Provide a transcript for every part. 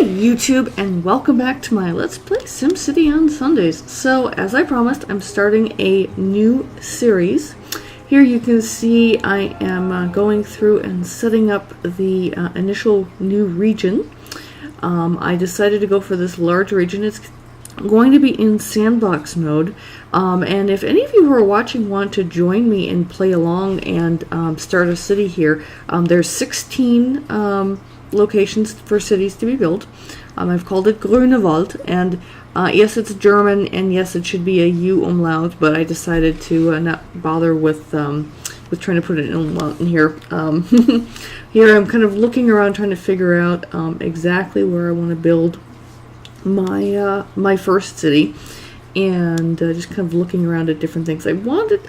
YouTube, and welcome back to my Let's Play SimCity on Sundays. So, as I promised, I'm starting a new series. Here you can see I am going through and setting up the initial new region. I decided to go for this large region. It's going to be in Sandbox Mode. And if any of you who are watching want to join me and play along and start a city here, there's 16 locations for cities to be built. I've called it Gruene Wald, and yes, it's German, and yes, it should be a U umlaut, but I decided to not bother with trying to put an umlaut in here. Here I'm kind of looking around trying to figure out exactly where I want to build my first city, and just kind of looking around at different things. I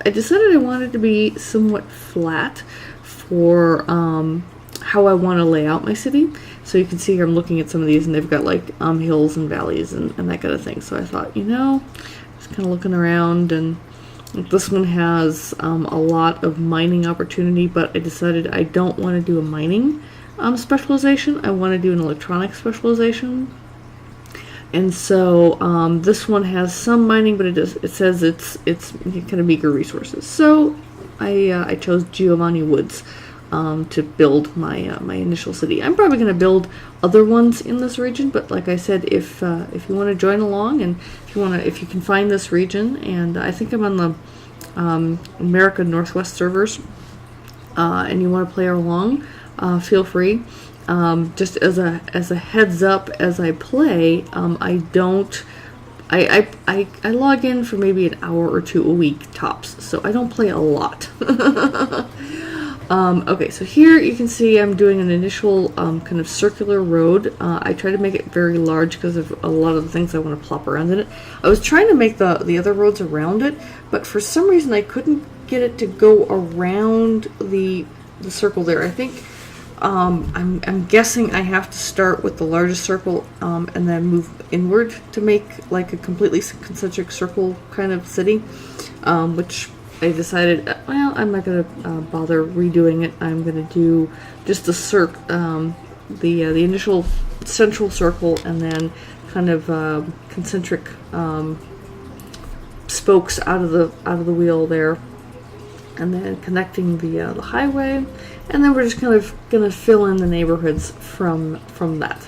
decided I wanted to be somewhat flat for how I want to lay out my city. So you can see here I'm looking at some of these, and they've got like hills and valleys and that kind of thing. So I thought, just kind of looking around, and this one has a lot of mining opportunity, but I decided I don't want to do a mining specialization. I want to do an electronic specialization. And so this one has some mining, but it says it's kind of meager resources. So I chose Giovanni Woods to build my my initial city. I'm probably going to build other ones in this region, but like I said, if you want to join along, and if you can find this region, and I think I'm on the America Northwest servers, and you want to play along, feel free. Just as a heads up, as I play, I log in for maybe an hour or two a week tops, so I don't play a lot. Okay, so here you can see I'm doing an initial kind of circular road. I try to make it very large because of a lot of the things I want to plop around in it. I was trying to make the other roads around it, but for some reason I couldn't get it to go around the circle there. I think I'm guessing I have to start with the largest circle and then move inward to make like a completely concentric circle kind of city, which I decided, well, I'm not going to bother redoing it. I'm going to do just the initial central circle, and then kind of concentric spokes out of the wheel there, and then connecting the highway, and then we're just kind of going to fill in the neighborhoods from that.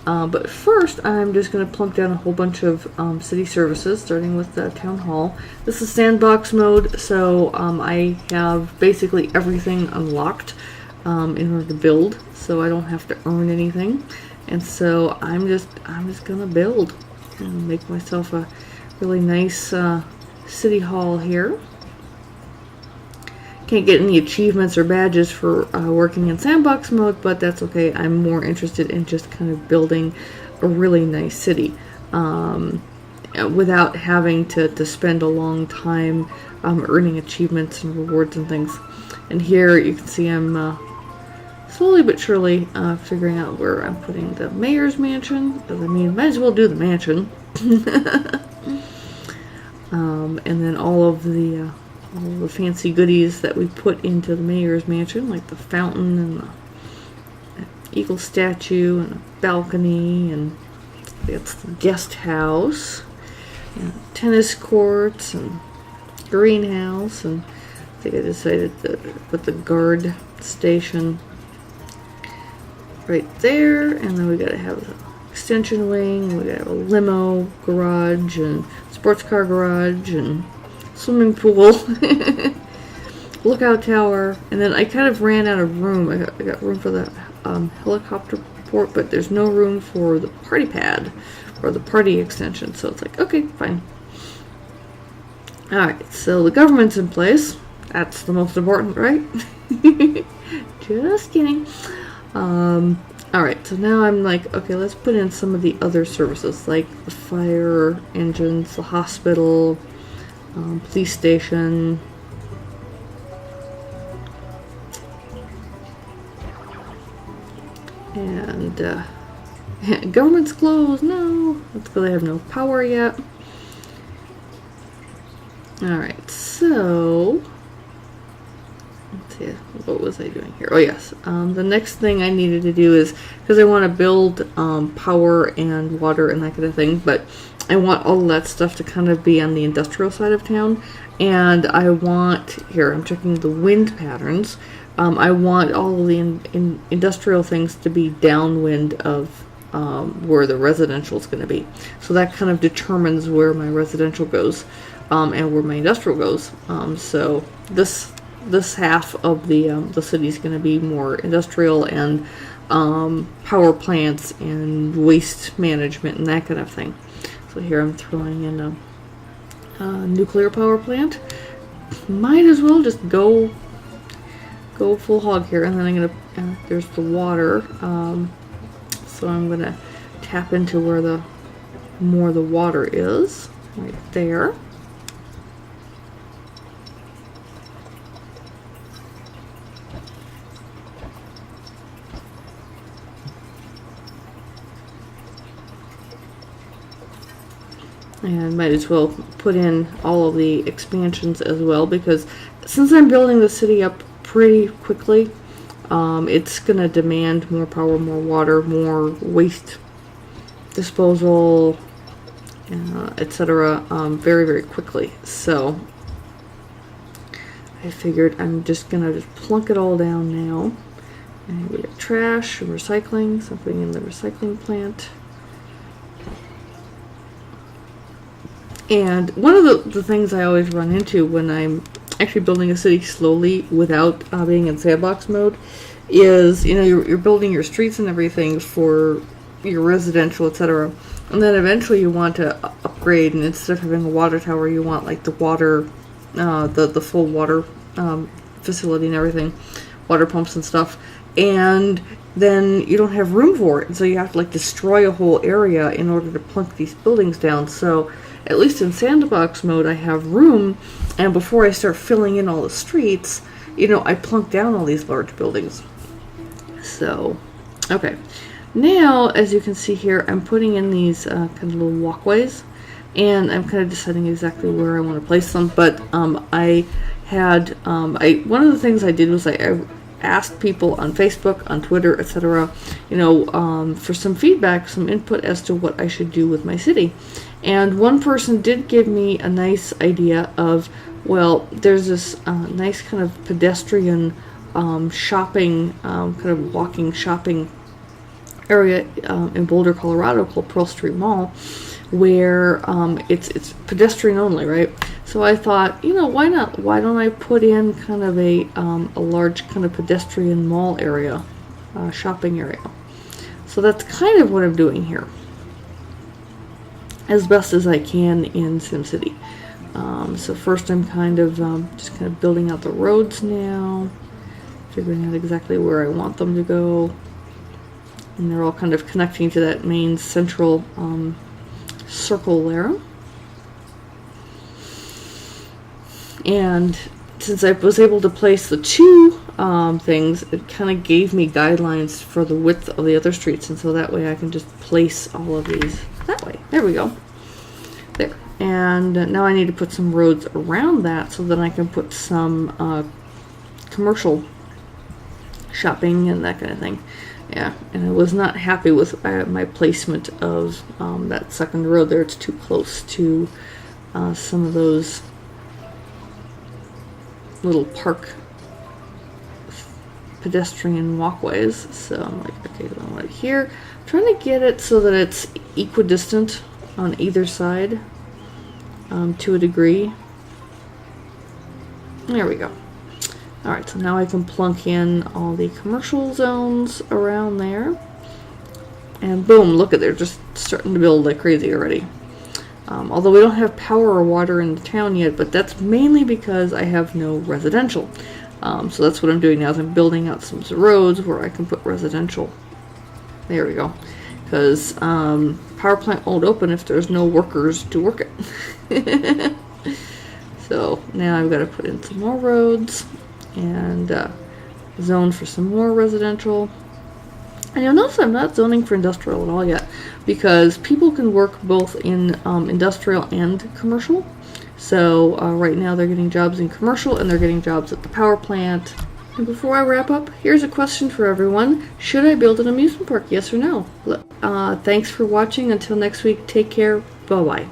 But first, I'm just going to plunk down a whole bunch of city services, starting with the town hall. This is Sandbox Mode, so I have basically everything unlocked in order to build, so I don't have to earn anything. And so I'm just going to build and make myself a really nice city hall here. Can't get any achievements or badges for working in Sandbox Mode, but that's okay. I'm more interested in just kind of building a really nice city without having to spend a long time earning achievements and rewards and things. And here you can see I'm slowly but surely figuring out where I'm putting the mayor's mansion, because I mean, might as well do the mansion. And then all the fancy goodies that we put into the mayor's mansion, like the fountain and the eagle statue and a balcony, and it's the guest house and tennis courts and greenhouse, and I think I decided to put the guard station right there, and then we gotta have the extension wing, we gotta have a limo garage and sports car garage and swimming pool, lookout tower, and then I kind of ran out of room. I got room for the helicopter port, but there's no room for the party pad or the party extension, so it's like, okay, fine. Alright, so the government's in place. That's the most important, right? Just kidding. Alright, so now I'm like, okay, let's put in some of the other services, like the fire engines, the hospital, police station, and government's closed. No, that's because they have no power yet. Alright, so let's see, what was I doing here? Oh yes, the next thing I needed to do is, because I want to build power and water and that kind of thing, but I want all that stuff to kind of be on the industrial side of town, and I want, here I'm checking the wind patterns, I want all of the industrial things to be downwind of where the residential is going to be. So that kind of determines where my residential goes and where my industrial goes. So this half of the city is going to be more industrial and power plants and waste management and that kind of thing. So here I'm throwing in a nuclear power plant. Might as well just go full hog here, and then I'm gonna there's the water. So I'm gonna tap into where the more the water is, right there. And might as well put in all of the expansions as well, because since I'm building the city up pretty quickly, it's going to demand more power, more water, more waste disposal, etc. Very, very quickly. So I figured I'm just going to just plunk it all down now. And we have trash and recycling, something in the recycling plant. And one of the things I always run into when I'm actually building a city slowly without being in sandbox mode is, you know, you're building your streets and everything for your residential, etc. And then eventually you want to upgrade, and instead of having a water tower, you want like the water, the full water facility and everything, water pumps and stuff. And then you don't have room for it, and so you have to like destroy a whole area in order to plunk these buildings down. So at least in sandbox mode, I have room, and before I start filling in all the streets, you know, I plunk down all these large buildings. So, okay. Now, as you can see here, I'm putting in these kind of little walkways, and I'm kind of deciding exactly where I want to place them. But I had, one of the things I did was I asked people on Facebook, on Twitter, etc., you know, for some feedback, some input as to what I should do with my city. And one person did give me a nice idea of, well, there's this nice kind of pedestrian shopping, kind of walking shopping area in Boulder, Colorado called Pearl Street Mall, where it's pedestrian only, right? So I thought, you know, why not? Why don't I put in kind of a large kind of pedestrian mall area, shopping area? So that's kind of what I'm doing here, as best as I can in SimCity. So first I'm kind of just kind of building out the roads now, figuring out exactly where I want them to go. And they're all kind of connecting to that main central circle there. And since I was able to place the two things, it kind of gave me guidelines for the width of the other streets, and so that way I can just place all of these that way. There we go. There. And now I need to put some roads around that so that I can put some commercial shopping and that kind of thing. Yeah, and I was not happy with my placement of that second road there. It's too close to some of those little park pedestrian walkways. So I'm like, okay, I want it here. I'm trying to get it so that it's equidistant on either side to a degree. There we go. Alright, so now I can plunk in all the commercial zones around there. And boom, look at, they're just starting to build like crazy already. Although we don't have power or water in the town yet, but that's mainly because I have no residential. So that's what I'm doing now, is I'm building out some roads where I can put residential. There we go. Because power plant won't open if there's no workers to work it. So now I've got to put in some more roads and zone for some more residential. And you'll notice I'm not zoning for industrial at all yet, because people can work both in industrial and commercial. So right now they're getting jobs in commercial, and they're getting jobs at the power plant, And before I wrap up, here's a question for everyone. Should I build an amusement park? Yes or no? Thanks for watching. Until next week, take care. Bye-bye.